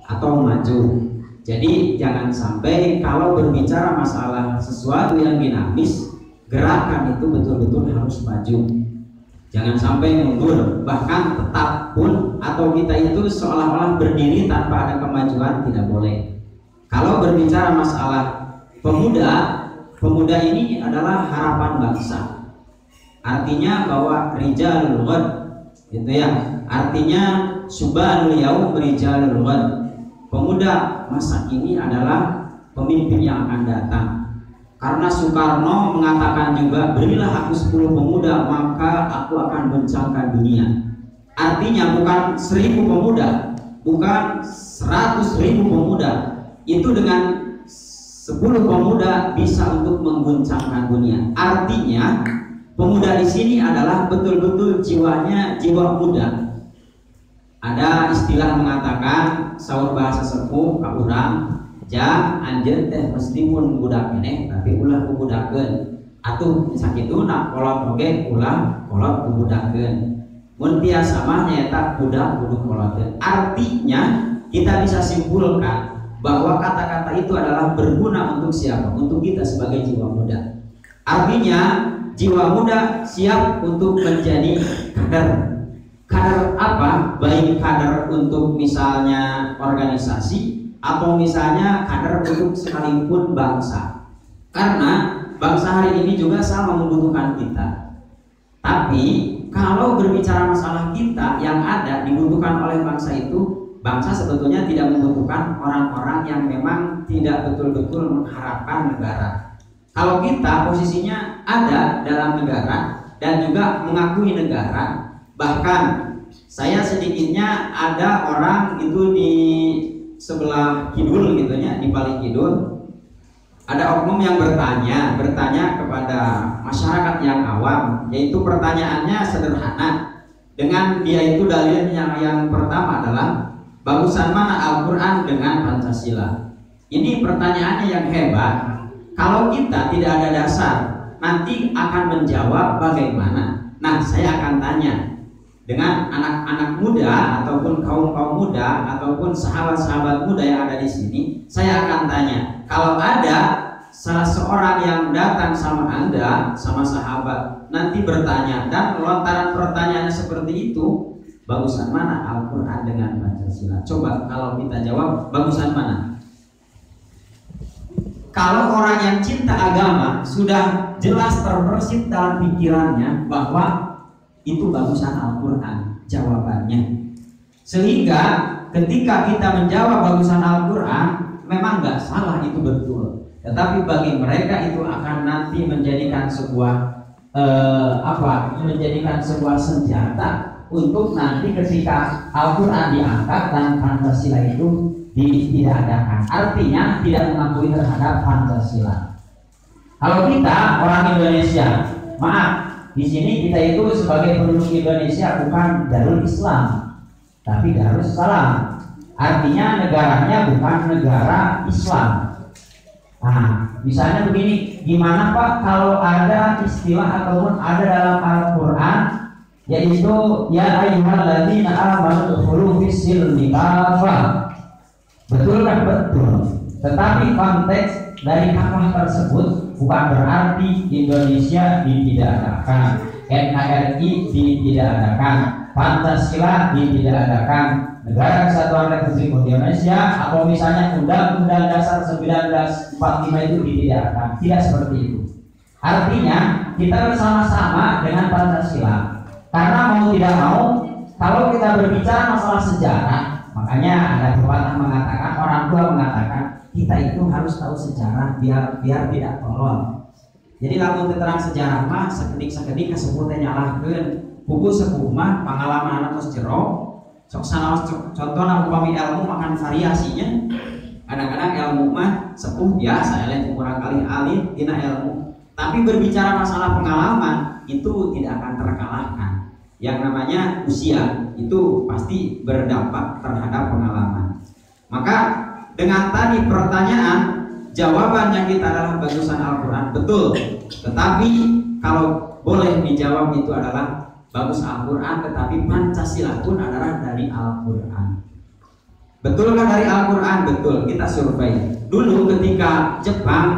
atau maju. Jadi jangan sampai kalau berbicara masalah sesuatu yang dinamis, gerakan itu betul-betul harus maju. Jangan sampai mundur, bahkan tetap pun atau kita itu seolah-olah berdiri tanpa ada kemajuan, tidak boleh. Kalau berbicara masalah pemuda, pemuda ini adalah harapan bangsa. Artinya bahwa rijalul ghad, gitu ya. Artinya subhanul yaum rijalul ghad. Pemuda masa kini adalah pemimpin yang akan datang. Karena Soekarno mengatakan juga, berilah aku 10 pemuda maka aku akan goncangkan dunia. Artinya bukan 1000 pemuda, bukan 100.000 pemuda. Itu dengan 10 pemuda bisa untuk mengguncangkan dunia. Artinya pemuda di sini adalah betul-betul jiwanya jiwa muda. Ada istilah mengatakan saur bahasa sepuh ka urang, jang anjeun teh meskipun budak keneh tapi ulah kubudakeun. Atuh sakituna kolot oge ulah kolot kubudakeun. Mun tiasa mah nyaeta budak kudu kolotkeun. Artinya kita bisa simpulkan bahwa kata-kata itu adalah berguna untuk siapa? Untuk kita sebagai jiwa muda. Artinya jiwa muda siap untuk menjadi kader. Kader apa? Baik kader untuk misalnya organisasi atau misalnya kader untuk sekalipun bangsa. Karena bangsa hari ini juga sama membutuhkan kita. Tapi kalau berbicara masalah kita yang ada dibutuhkan oleh bangsa itu, bangsa sebetulnya tidak membutuhkan orang-orang yang memang tidak betul-betul mengharapkan negara. Kalau kita posisinya ada dalam negara dan juga mengakui negara, bahkan saya sedikitnya ada orang itu di sebelah kidul gitu ya, di paling kidul ada oknum yang bertanya kepada masyarakat yang awam, yaitu pertanyaannya sederhana. Dengan dia itu dalilnya yang pertama adalah bagusan mana Al-Quran dengan Pancasila. Ini pertanyaannya yang hebat. Kalau kita tidak ada dasar, nanti akan menjawab bagaimana. Nah, saya akan tanya dengan anak-anak muda ataupun kaum-kaum muda ataupun sahabat-sahabat muda yang ada di sini, saya akan tanya, kalau ada salah seorang yang datang sama Anda, sama sahabat, nanti bertanya dan lontaran pertanyaannya seperti itu, bagusan mana Al-Quran dengan Pancasila? Coba kalau kita jawab, bagusan mana? Kalau orang yang cinta agama sudah jelas terbersit dalam pikirannya bahwa itu bagusan Al-Quran jawabannya. Sehingga ketika kita menjawab bagusan Al-Quran, memang nggak salah, itu betul. Tetapi bagi mereka itu akan nanti menjadikan sebuah menjadikan sebuah senjata untuk nanti ketika Al-Quran diangkat dan Pancasila itu ditiadakan. Artinya tidak mengakui terhadap Pancasila. Kalau kita orang Indonesia, maaf, di sini kita itu sebagai penduduk Indonesia bukan Darul Islam, tapi Darussalam. Artinya negaranya bukan negara Islam. Nah, misalnya begini, gimana Pak kalau ada istilah ataupun ada dalam Al-Quran yaitu ya ayyuhalladzina amanu udkhulu fis-silmi kafah. Betul kan? Betul. Tetapi konteks dari kafah tersebut bukan berarti Indonesia ditidakadakan, NKRI ditidakadakan, Pancasila ditidakadakan, Negara Kesatuan Republik Indonesia atau misalnya Undang-Undang Dasar 1945 itu ditidakadakan. Tidak seperti itu. Artinya kita bersama-sama dengan Pancasila. Karena mau tidak mau, kalau kita berbicara masalah sejarah, makanya ada pepatah mengatakan, orang tua mengatakan, kita itu harus tahu sejarah biar tidak tolol. Jadi lamun terang sejarah mah sekedik kasepuh teh nyalahkeun, buku sepuh mah pengalaman anak tos jero. Sok sanaos contohna upami ilmu makan variasinya. Kadang-kadang ilmu mah sepuh biasa eleh kurang kali alim tina ilmu. Tapi berbicara masalah pengalaman itu tidak akan terkalahkan. Yang namanya usia itu pasti berdampak terhadap pengalaman. Maka dengan tadi pertanyaan, jawabannya kita adalah bagusan Al-Quran, betul. Tetapi kalau boleh dijawab itu adalah bagus Al-Quran, tetapi Pancasila pun adalah dari Al-Quran. Betulkah dari Al-Quran? Betul. Kita survei dulu ketika Jepang